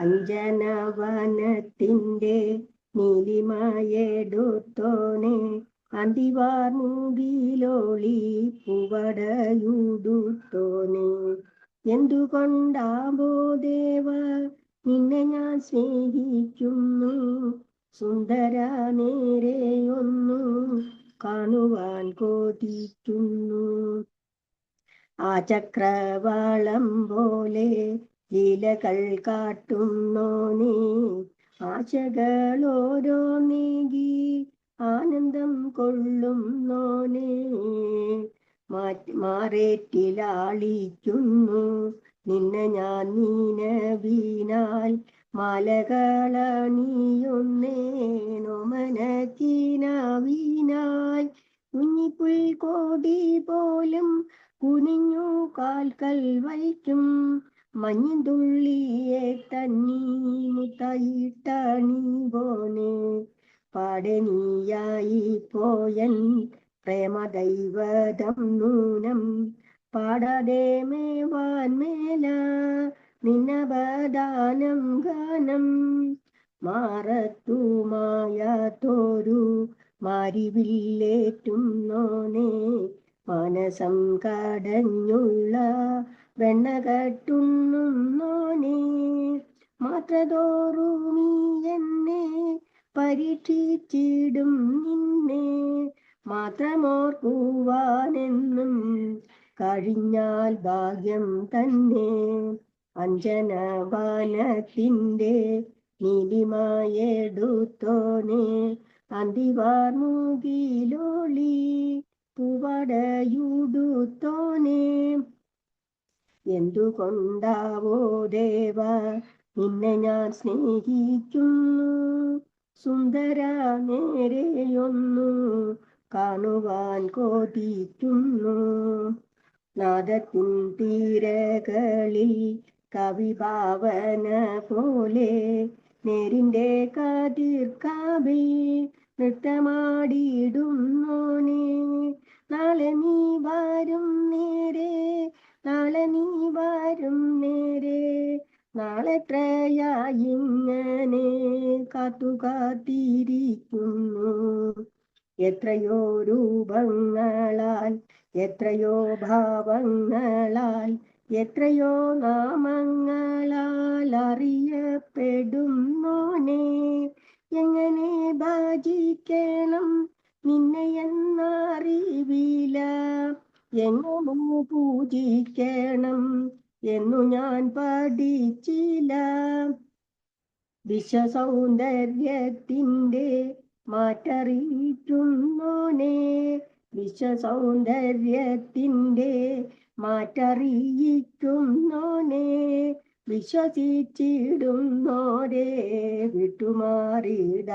അഞ്ജനവനത്തിൻ്റെ നീലിമയെടുത്തോനെ അന്തിവാർ മൂകിലോളി പൂവടയുടുത്തോനെ. എന്തുകൊണ്ടാവോ ദേവ നിന്നെ ഞാൻ സ്നേഹിക്കുന്നു, സുന്ദര നേരെയൊന്നു കാണുവാൻ കൊതിക്കുന്നു. ആ ചക്രവാളം പോലെ ലീലകൾ കാട്ടുന്നോനേ, ആശകളോരോ നീങ്ങി ആനന്ദം കൊള്ളുന്നോനേ. മാറേറ്റിലാളിക്കുന്നു നിന്നെ ഞാൻ നീനവീനാൽ, മാലകളണിയൊന്നേനോമനക്കിനാവീനായി. കുഞ്ഞിപ്പുൽക്കോടി പോലും കുനിഞ്ഞു കാൽക്കൽ വയ്ക്കും, മഞ്ഞുതുള്ളിയെ തന്നി മുത്തയിട്ടണിവോനെ. പാടെ നീയായി പോയൻ പ്രേമദൈവതം നൂനം, പാടാതെ മേവാൻ മേല നിന്നവദാനം ഗാനം. മാറത്തുമായ തോരു മാരിവില്ലേറ്റുന്നോനെ, മനസം കടഞ്ഞുള്ള വെണ്ണകട്ടുണ്ണുന്നോനെ. മാത്രതോറുമീ എന്നെ പരീക്ഷിച്ചിടും നിന്നെ, മാത്രമോർക്കുവാനെന്നും കഴിഞ്ഞാൽ ഭാഗ്യം തന്നെ. അഞ്ജനവനത്തിൻ്റെ നീലിമയെടുത്തോനെ അന്തിവാർ മൂകിലോളി പൂവടയുടുത്തോനെ. എന്തുകൊണ്ടാവോ ദേവ നിന്നെ ഞാൻ സ്നേഹിക്കുന്നു, സുന്ദര നേരെയൊന്നു കാണുവാൻ കൊതിക്കുന്നു. നാദത്തിൻ തീരകളിൽ കവിഭാവന പോലെ നേരിൻ്റെ കതിർക്കാവിൽ നൃത്തമാടിയിടുന്നോനെ. നാളെ നീ വരും നേരെ, നാളെ നീ വരും നേരെ, നാളെത്രയായിങ്ങനെ കാത്തു കാത്തിരിക്കുന്നു. എത്രയോ രൂപങ്ങളാൽ, എത്രയോ ഭാവങ്ങളാൽ, എത്രയോ നാമങ്ങളാൽ അറിയപ്പെടുന്നോനെ. എങ്ങനെ ഭജിക്കണം നിന്നെ എന്നറിവില്ല, എങ്ങനെ പൂജിക്കണം എന്നു ഞാൻ പഠിച്ചില്ല. വിശ്വസൗന്ദര്യത്തിൻ്റെ മാറ്ററിയിക്കുന്നോനെ, വിശ്വസൗന്ദര്യത്തിൻ്റെ മാറ്ററിയിക്കുന്നോനെ. വിശ്വസിച്ചിടുന്നോരെ വിട്ടുമാറിയിടാത്തോനെ.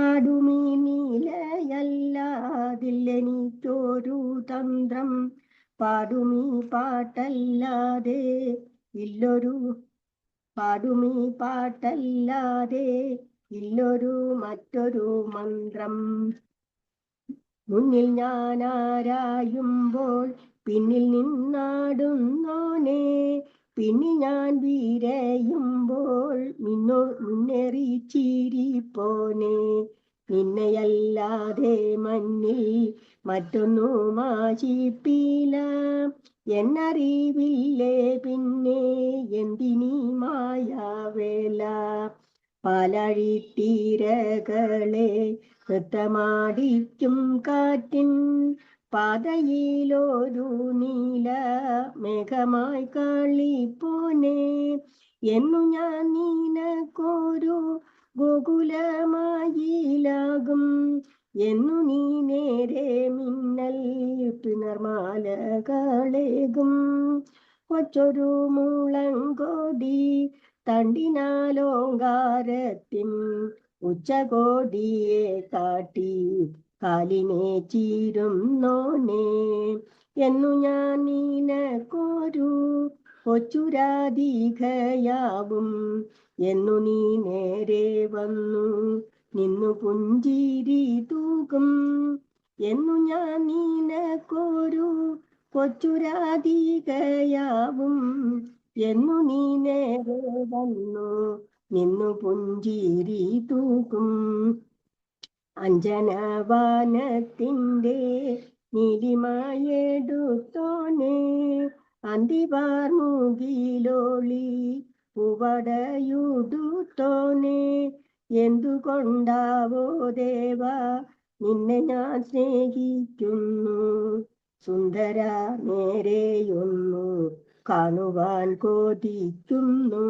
ആടുമീ നീലയല്ലാതില്ലെനിക്കൊരു തന്ത്രം, പാടുമീ പാട്ടല്ലാതെ ഇല്ലൊരു പാടുമീ പാട്ടല്ലാതെ ഇല്ലൊരു മറ്റൊരു മന്ത്രം. മുന്നിൽ ഞാൻ ആരായുമ്പോൾ പിന്നിൽ നിന്നാടുന്നോനെ, പിന്നിൽ ഞാൻ വീരയുമ്പോൾ മുന്നേറി ചിരിപ്പോനെ. നിന്നെയല്ലാതെ മഞ്ഞിൽ മറ്റൊന്നും ആശിപ്പില്ല, എന്നറിവില്ലേ പിന്നെ എന്തിനീ മായാവേല. പാലഴിത്തീരകളെ നൃത്തമാടിക്കും കാറ്റിൻ പാതയിലൊരു നീല മേഘമായി കളിപ്പോനെ. എന്നു ഞാൻ നിനക്കൊരു ഗോകുലമായിലാകും, എന്നു നീ നേരെ മിന്നൽ പിണർമാലകളേകും. കൊച്ചൊരു മുളങ്കൊടി തണ്ടിനാലോങ്കാരത്തിൻ ഉച്ചകോടിയെ കാട്ടി കാലിനെ ചീരുന്നോനെ. എന്നു ഞാൻ നിനക്കൊരു കൊച്ചുരാധികയാവും, എന്നു നീ നേരെ വന്നു നിന്നു പുഞ്ചിരി തൂകും. എന്നു ഞാൻ നിനക്കൊരു കൊച്ചുരാധികയാവും, എന്നു നീ നേരെ വന്നു നിന്നു പുഞ്ചിരി തൂക്കും. അഞ്ജനവാനത്തിൻ്റെ നീലിമയെടുത്തോനെ അന്തിവാർമുകിലോളി പൂവടയുടുത്തോനെ. എന്തുകൊണ്ടാവോ ദേവ നിന്നെ ഞാൻ സ്നേഹിക്കുന്നു, സുന്ദര നേരെയൊന്നു കാണുവാൻ കൊതിക്കുന്നു.